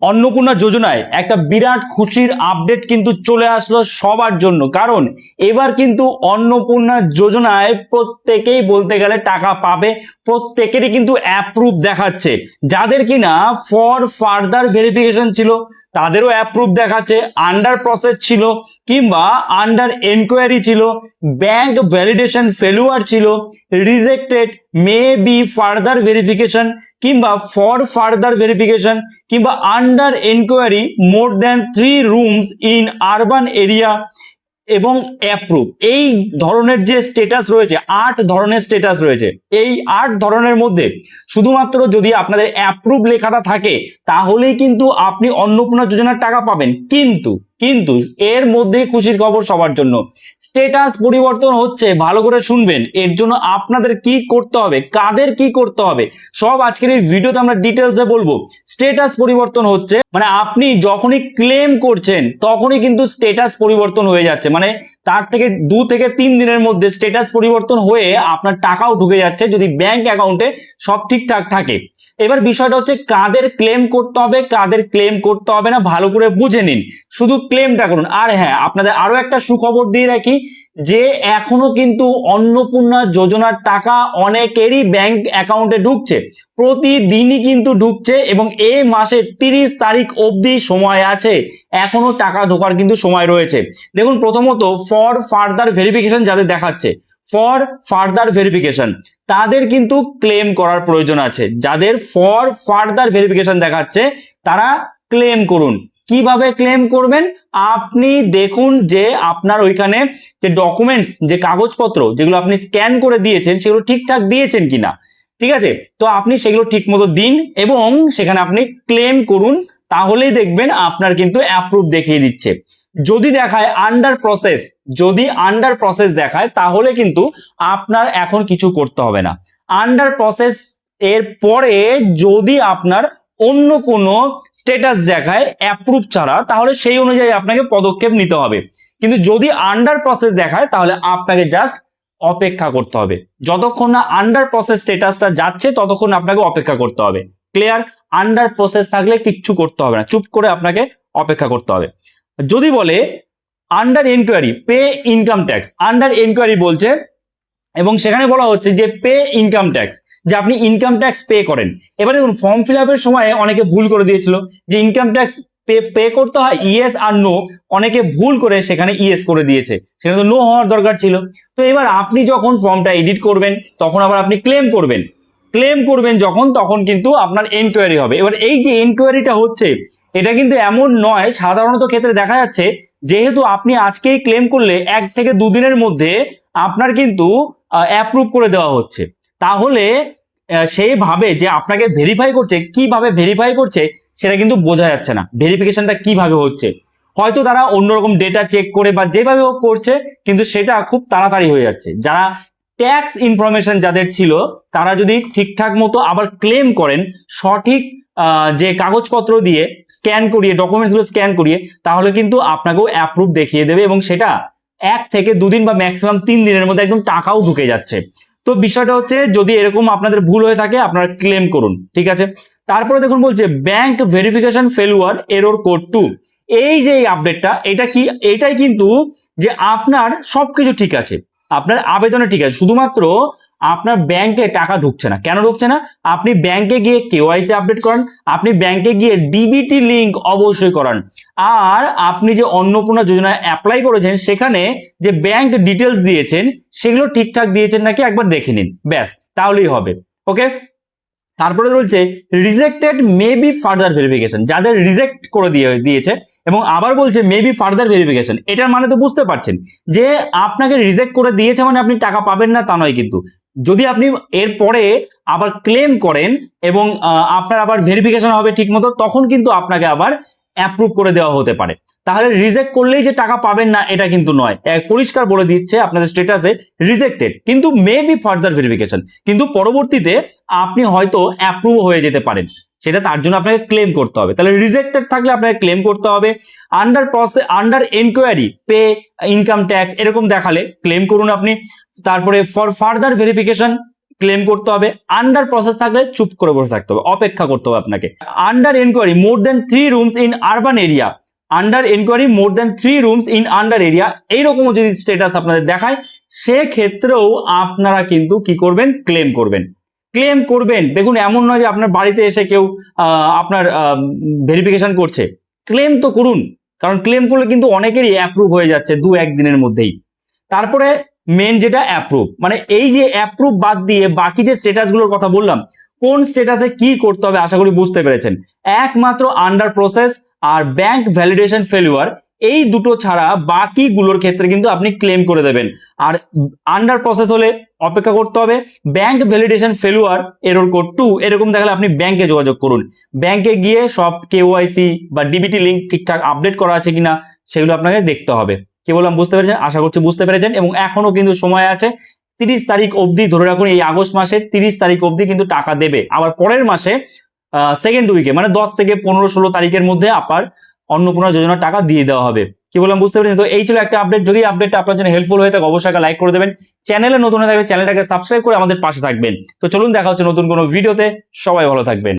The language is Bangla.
অন্নপূর্ণা যোজনায় একটা বিরাট খুশির আপডেট কিন্তু চলে আসলো সবার জন্য। কারণ এবার কিন্তু অন্নপূর্ণা যোজনায় প্রত্যেকেই বলতে গেলে টাকা পাবে, প্রত্যেকেরই কিন্তু অ্যাপ্রুভ দেখাচ্ছে। যাদের কিনা ফর ফার্দার ভেরিফিকেশন ছিল তাদেরও অ্যাপ্রুভ দেখাচ্ছে, আন্ডার প্রসেস ছিল কিংবা আন্ডার এনকোয়ারি ছিল, ব্যাংক ভ্যালিডেশন ফেলুয়ার ছিল, rejected, may be further verification কিংবা ফর ফার্দার ভেরিফিকেশন কিংবা under enquiry more than 3 rooms in urban area এবং অ্যাপ্রুভ। এই ধরনের যে স্টেটাস রয়েছে, 8 ধরনের স্টেটাস রয়েছে। এই 8 ধরনের মধ্যে শুধুমাত্র যদি আপনাদের অ্যাপ্রুভ লেখাটা থাকে তাহলেই কিন্তু আপনি অন্নপূর্ণা যোজনার টাকা পাবেন। কিন্তু কিন্তু এর মধ্যে খুশির খবর সবার জন্য, স্টেটাস পরিবর্তন হচ্ছে। ভালো করে শুনবেন, এর জন্য আপনাদের কি করতে হবে, কাদের কি করতে হবে, সব আজকের এই ভিডিওতে আমরা ডিটেলসে বলবো। স্টেটাস পরিবর্তন হচ্ছে মানে আপনি যখনই ক্লেম করছেন তখনই কিন্তু স্টেটাস পরিবর্তন হয়ে যাচ্ছে, মানে তার থেকে 2 থেকে 3 দিনের মধ্যে স্টেটাস পরিবর্তন হয়ে আপনার টাকাও ঢুকে যাচ্ছে যদি ব্যাংক অ্যাকাউন্টে সব ঠিকঠাক থাকে। এবার বিষয়টা হচ্ছে কাদের ক্লেম করতে হবে, কাদের ক্লেম করতে হবে না ভালো করে বুঝে নিন, শুধু ক্লেমটা করুন। আর হ্যাঁ, আপনাদের আরো একটা সুখবর দিয়ে রাখি যে এখনো কিন্তু অন্নপূর্ণা যোজনার টাকা অনেকেরই ব্যাংক অ্যাকাউন্টে ঢুকছে, প্রতিদিনই কিন্তু ঢুকছে এবং এই মাসের 30 তারিখ অবধি সময় আছে, এখনো টাকা ঢোকার কিন্তু সময় রয়েছে। দেখুন, প্রথমত ফর ফার্দার ভেরিফিকেশন যাদের দেখাচ্ছে, ফর ফার্দার ভেরিফিকেশন তাদের কিন্তু ক্লেম করার প্রয়োজন আছে। যাদের ফর ফার্দার ভেরিফিকেশন দেখাচ্ছে তারা ক্লেম করুন। কিভাবে ক্লেম করবেন? আপনি দেখুন যে আপনার ওইখানে যে ডকুমেন্টস, যে কাগজপত্র যেগুলো আপনি স্ক্যান করে দিয়েছেন সেগুলো ঠিকঠাক দিয়েছেন কিনা। ঠিক আছে, তো আপনি সেগুলো ঠিক মতো দিন এবং সেখানে আপনি ক্লেম করুন, তাহলেই দেখবেন আপনার কিন্তু অ্যাপ্রুভ দেখিয়ে দিচ্ছে। যদি দেখায় আন্ডার প্রসেস, যদি আন্ডার প্রসেস দেখায় তাহলে কিন্তু আপনার এখন কিছু করতে হবে না। আন্ডার প্রসেস এর পরে যদি আপনার অন্য কোনো স্ট্যাটাস দেখায় অ্যাপ্রুভ ছাড়া, তাহলে সেই অনুযায়ী আপনাকে পদক্ষেপ নিতে হবে। কিন্তু যদি আন্ডার প্রসেস দেখায় তাহলে আপনাকে জাস্ট অপেক্ষা করতে হবে। যতক্ষণ না আন্ডার প্রসেস স্ট্যাটাসটা যাচ্ছে ততক্ষণ আপনাকে অপেক্ষা করতে হবে। ক্লিয়ার? আন্ডার প্রসেস থাকলে কিচ্ছু করতে হবে না, চুপ করে আপনাকে অপেক্ষা করতে হবে। যদি বলে under enquiry pay income tax, under enquiry বলছে এবং সেখানে বলা হচ্ছে যে পে ইনকাম ট্যাক্স, যে আপনি ইনকাম ট্যাক্স পে করেন। এবারে দেখুন, ফর্ম ফিল আপের সময় অনেকে ভুল করে দিয়েছিল যে ইনকাম ট্যাক্স পে করতে হয় ইয়েস আর নো, অনেকে ভুল করে সেখানে ইয়েস করে দিয়েছে, সেখানে তো নো হওয়ার দরকার ছিল। তো এবার আপনি যখন ফর্মটা এডিট করবেন তখন আবার আপনি ক্লেম করবেন, ক্লেম করবেন যখন, তখন কিন্তু আপনার এনকোয়ারি হবে। এবার এই যে এনকোয়ারিটা হচ্ছে এটা কিন্তু এমন নয়, সাধারণত ক্ষেত্রে দেখা যাচ্ছে যেহেতু আপনি আজকেই ক্লেম করলে 1 থেকে 2 দিনের মধ্যে আপনার কিন্তু অ্যাপ্রুভ করে দেওয়া হচ্ছে, তাহলে সেই ভাবে যে আপনাকে ভেরিফাই করছে, কিভাবে ভেরিফাই করছে সেটা কিন্তু বোঝা যাচ্ছে না। ভেরিফিকেশনটা কিভাবে হচ্ছে, হয়তো তারা অন্যরকম ডেটা চেক করে বা যেভাবে হোক করছে, কিন্তু সেটা খুব তাড়াতাড়ি হয়ে যাচ্ছে। যারা ট্যাক্স ইনফরমেশন যাদের ছিল তারা যদি ঠিকঠাক মতো আবার ক্লেম করেন, সঠিক যে কাগজপত্র দিয়ে স্ক্যান করিয়ে, ডকুমেন্টসগুলো স্ক্যান করিয়ে, তাহলে কিন্তু আপনাকেও অ্যাপ্রুভ দেখিয়ে দেবে এবং সেটা 1 থেকে 2 দিন বা ম্যাক্সিমাম 3 দিনের মধ্যে একদম টাকাও ঢুকে যাচ্ছে। তো বিষয়টা হচ্ছে যদি এরকম আপনাদের ভুল হয়ে থাকে আপনারা ক্লেম করুন, ঠিক আছে। তারপরে দেখুন বলছে bank verification failure error code 2। এই যে এই আপডেটটা, এটা কি, এটাই কিন্তু যে আপনার সবকিছু ঠিক আছে, আপনার আবেদনে ঠিক আছে, শুধুমাত্র আপনার ব্যাংকে টাকা ঢুকছে না। কেন ঢুকছে না? আপনি ব্যাংকে গিয়ে কেওয়াইসি আপডেট করান, আপনি ব্যাংকে গিয়ে ডিবিটি লিংক অবশ্যই করান, আর আপনি যে অন্নপূর্ণা যোজনায় অ্যাপ্লাই করেছেন সেখানে যে ব্যাংক ডিটেলস দিয়েছেন সেগুলো ঠিকঠাক দিয়েছেন নাকি একবার দেখে নিন, ব্যাস, তাহলেই হবে। ওকে। তারপরে বলছে rejected may be further verification, যাদের রিজেক্ট করে দিয়েছে এবং আবার বলছে মে বি ফার্দার ভেরিফিকেশন। এটার মানে তো বুঝতে পারছেন যে আপনাকে রিজেক্ট করে দিয়েছে মানে আপনি টাকা পাবেন না তা নয়, কিন্তু যদি আপনি এরপরে আবার ক্লেম করেন এবং আপনার আবার ভেরিফিকেশন হবে ঠিক মতো, তখন কিন্তু আপনাকে আবার অ্যাপ্রুভ করে দেওয়া হতে পারে। তাহলে রিজেক্ট করলেই যে টাকা পাবেন না এটা কিন্তু নয়, পরিষ্কার বলে দিচ্ছে আপনাদের স্ট্যাটাসে রিজেক্টেড কিন্তু মে বি ফার্দার ভেরিফিকেশন, কিন্তু পরবর্তীতে আপনি হয়তো অ্যাপ্রুভ হয়ে যেতে পারেন, সেটা তার জন্য আপনাকে ক্লেম করতে হবে। তাহলে রিজেক্টেড থাকলে আপনাকে ক্লেম করতে হবে। Under process, under enquiry pay income tax এরকম দেখালে ক্লেম করুন আপনি। তারপরে ফর ফার্দার ভেরিফিকেশন ক্লেম করতে হবে। আন্ডার প্রসেস থাকলে চুপ করে বসে থাকতে হবে, অপেক্ষা করতে হবে আপনাকে। Under enquiry more than 3 rooms in urban area, under enquiry more than 3 rooms in under area, এইরকমও যদি স্ট্যাটাস আপনাদের দেখায় সেক্ষেত্রেও আপনারা কিন্তু কি করবেন, ক্লেম করবেন। ক্লেম করবেন, দেখুন এমন নয় যে আপনার বাড়িতে এসে কেউ আপনার ভেরিফিকেশন করছে, ক্লেম তো করুন, কারণ ক্লেম করলে কিন্তু অনেকেরই অ্যাপ্রুভ হয়ে যাচ্ছে 2-1 দিনের মধ্যেই। তারপরে মেন যেটা অ্যাপ্রুভ, মানে এই যে অ্যাপ্রুভ বাদ দিয়ে বাকি যে স্ট্যাটাসগুলোর কথা বললাম, কোন স্ট্যাটাসে কি করতে হবে আশা করি বুঝতে পেরেছেন। একমাত্র আন্ডার প্রসেস আর ব্যাংক ভ্যালিডেশন ফেলিওর, এই দুটো ছাড়া বাকিগুলোর ক্ষেত্রে কিন্তু আপনি ক্লেম করে দেবেন। আর আন্ডার প্রসেস হলে অপেক্ষা করতে হবে, bank validation failure error code 2 এরকম দেখালে আপনি ব্যাংকে যোগাযোগ করুন। ব্যাংকে গিয়ে সব কেওয়াইসি বা ডিবিটি লিঙ্ক ঠিকঠাক আপডেট করা আছে কিনা সেগুলো আপনাকে দেখতে হবে। কি বললাম বুঝতে পেরেছেন? আশা করছি বুঝতে পেরেছেন। এবং এখনো কিন্তু সময় আছে, 30 তারিখ অবধি ধরে রাখুন, এই আগস্ট মাসের 30 তারিখ অবধি কিন্তু টাকা দেবে। আবার পরের মাসে সেকেন্ড উইকে মানে 10 থেকে 15-16 তারিখের মধ্যে আপনার অন্নপূর্ণা যোজনার টাকা দিয়ে দেওয়া হবে। কি বললাম বুঝতে পেরেছেন? তো এই ছিল একটা আপডেট। যদি আপডেটটা আপনার জন্য হেল্পফুল হয়ে থাকে অবশ্যই একটা লাইক করে দেবেন, চ্যানেলে নতুন হয়ে থাকলে চ্যানেলটাকে সাবস্ক্রাইব করে আমাদের পাশে থাকবেন। তো চলুন দেখা হচ্ছে নতুন কোনো ভিডিওতে, সবাই ভালো থাকবেন।